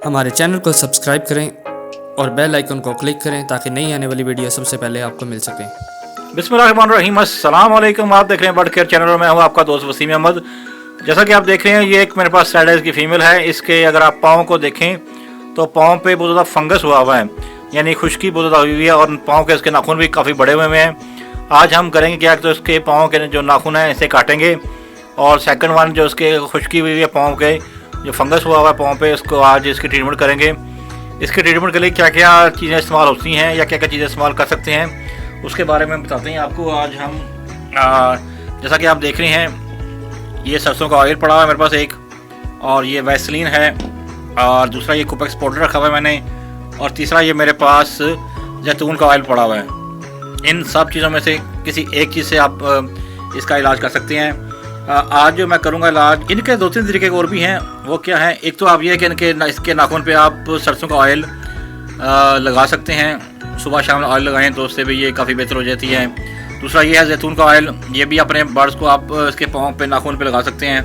हमारे चैनल को सब्सक्राइब करें और बेल आइकन को क्लिक करें ताकि नई आने वाली वीडियो सबसे पहले आपको मिल सके। बिस्मिल्लाहिर्रहमानिर्रहीम, अस्सलाम वालेकुम। आप देख रहे हैं बर्ड केयर चैनल और मैं हूं आपका दोस्त वसीम अहमद। जैसा कि आप देख रहे हैं, ये एक मेरे पास सैडाइज की फ़ीमेल है। इसके अगर आप पाँव को देखें तो पाँव पे बहुत ज़्यादा फंगस हुआ हुआ है, यानी खुश्की बहुत ज़्यादा हुई हुई है और पाँव के इसके नाखून भी काफ़ी बड़े हुए हैं। आज हम करेंगे क्या, तो इसके पाँव के जो नाखून हैं इसे काटेंगे और सेकंड वन जो इसके खुश्की हुई है पाँव के जो फंगस हुआ हुआ है पाँव पे, उसको आज इसकी ट्रीटमेंट करेंगे। इसके ट्रीटमेंट के लिए क्या क्या चीज़ें इस्तेमाल होती हैं या क्या क्या चीज़ें इस्तेमाल कर सकते हैं उसके बारे में बताते हैं आपको। आज हम जैसा कि आप देख रहे हैं, ये सरसों का ऑयल पड़ा हुआ है मेरे पास एक, और ये वैसलीन है, और दूसरा ये कुपेक्स पाउडर रखा हुआ है मैंने, और तीसरा ये मेरे पास जैतून का ऑयल पड़ा हुआ है। इन सब चीज़ों में से किसी एक चीज़ से आप इसका इलाज कर सकते हैं। आज जो मैं करूँगा इलाज, इनके दो तीन तरीके और भी हैं। वो क्या है, एक तो आप ये कि इसके नाखून पे आप सरसों का ऑयल लगा सकते हैं, सुबह शाम ऑयल लगाएं तो उससे भी ये काफ़ी बेहतर हो जाती है। दूसरा ये है जैतून का ऑयल, ये भी अपने बर्ड्स को आप इसके पाँव पे नाखून पे लगा सकते हैं,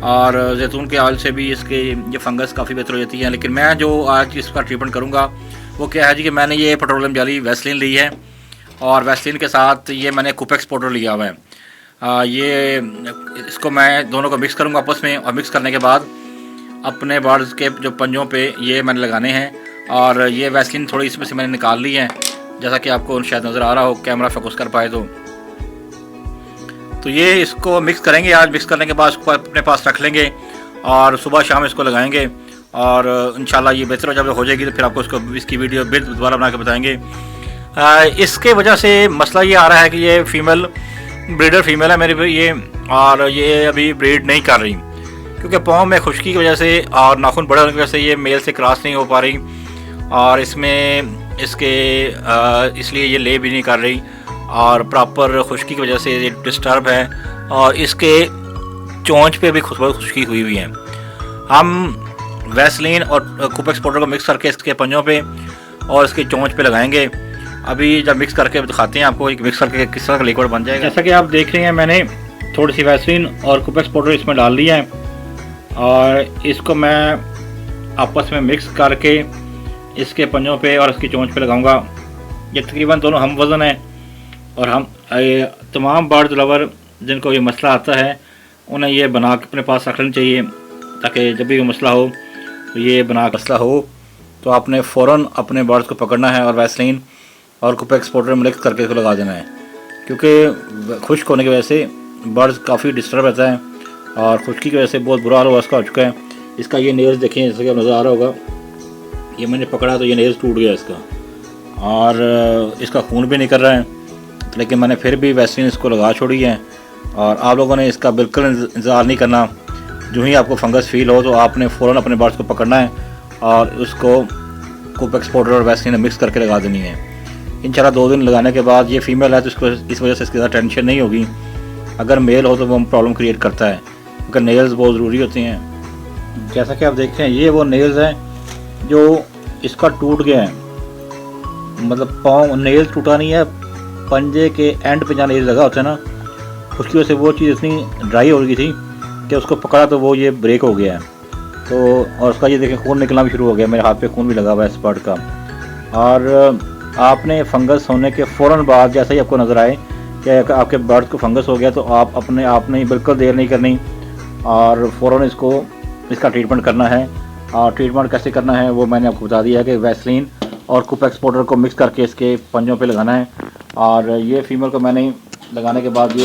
और जैतून के ऑयल से भी इसके ये फंगस काफ़ी बेहतर हो जाती है। लेकिन मैं जो आज इसका ट्रीटमेंट करूँगा वो क्या है जी, कि मैंने ये पेट्रोलियम जेली वैसलीन ली है, और वैसलीन के साथ ये मैंने कुपेक्स पाउडर लिया हुआ है। ये इसको मैं दोनों को मिक्स करूँगा आपस में, और मिक्स करने के बाद अपने बर्ड्स के जो पंजों पे ये मैंने लगाने हैं। और ये वैसलीन थोड़ी इसमें से मैंने निकाल ली है, जैसा कि आपको शायद नज़र आ रहा हो, कैमरा फोकस कर पाए तो ये इसको मिक्स करेंगे। आज मिक्स करने के बाद इसको अपने पास रख लेंगे और सुबह शाम इसको लगाएंगे, और इंशाल्लाह ये बेहतर जब हो जाएगी तो फिर आपको इसकी वीडियो दोबारा बना के बताएंगे। इसके वजह से मसला ये आ रहा है कि ये फीमेल ब्रीडर फीमेल है मेरी ये, और ये अभी ब्रीड नहीं कर रही क्योंकि पाँव में खुश्की की वजह से और नाखून बड़े होने की वजह से ये मेल से क्रॉस नहीं हो पा रही, और इसमें इसके इसलिए ये ले भी नहीं कर रही, और प्रॉपर खुश्की की वजह से ये डिस्टर्ब है, और इसके चोंच पे भी खुश्की हुई हुई है। हम वैसलीन और कुपेक्स पाउडर को मिक्स करके इसके पंजों पे और इसके चोंच पे लगाएंगे। अभी जब मिक्स करके दिखाते हैं आपको मिक्स करके किस तरह का लिक्विड बन जाएगा। जैसा कि आप देख रहे हैं, मैंने थोड़ी सी वैसलीन और कुपेक्स पाउडर इसमें डाल दिया है, और इसको मैं आपस में मिक्स करके इसके पंजों पे और इसकी चोंच पे लगाऊंगा। ये तकरीबन दोनों हम वज़न है, और हम तमाम बर्ड लवर जिनको ये मसला आता है उन्हें ये बना के अपने पास रख लेना चाहिए, ताकि जब भी मसला हो तो ये बना मसला हो तो आपने फ़ौरन अपने बर्ड्स को पकड़ना है और वैसलीन और कुपेक्स पाउडर मिक्स करके इसको लगा देना है, क्योंकि खुश्क होने की वजह से बर्ड्स काफ़ी डिस्टर्ब रहता है, और खुश्की की वजह से बहुत बुरा हाल उसका हो चुका है। इसका ये नेल्स देखें, जैसे कि नज़र आ रहा होगा, ये मैंने पकड़ा तो ये नेल्स टूट गया इसका, और इसका खून भी निकल रहा है, लेकिन मैंने फिर भी वैसलीन इसको लगा छोड़ी है। और आप लोगों ने इसका बिल्कुल इंतज़ार नहीं करना, जो ही आपको फंगस फील हो तो आपने फ़ौरन अपने बर्ड्स को पकड़ना है और उसको कुपेक्स पाउडर और वैसलीन मिक्स करके लगा देनी है। इंशाल्लाह 2 दिन लगाने के बाद, ये फ़ीमेल है तो इसको इस वजह से इसके साथ टेंशन नहीं होगी। अगर मेल हो तो वो प्रॉब्लम क्रिएट करता है, क्योंकि नेल्स बहुत ज़रूरी होते हैं। जैसा कि आप देखते हैं, ये वो नेल्स हैं जो इसका टूट गया है, मतलब पाँव नेल्स टूटा नहीं है, पंजे के एंड पे जहाँ नेल्स लगा होता है ना, उसकी वजह से वो चीज़ इतनी ड्राई हो गई थी कि उसको पकड़ा तो वो ये ब्रेक हो गया है। तो और उसका ये देखें खून निकलना भी शुरू हो गया, मेरे हाथ पे खून भी लगा हुआ है इस बर्ड का। और आपने फंगस होने के फ़ौरन बाद, जैसे ही आपको नज़र आए कि आपके बर्ड को फंगस हो गया, तो आप अपने आप नहीं, बिल्कुल देर नहीं करनी, और फ़ौरन इसका ट्रीटमेंट करना है। और ट्रीटमेंट कैसे करना है वो मैंने आपको बता दिया है कि वैसलीन और कुपेक्स पाउडर को मिक्स करके इसके पंजों पे लगाना है। और ये फीमेल को मैंने लगाने के बाद ये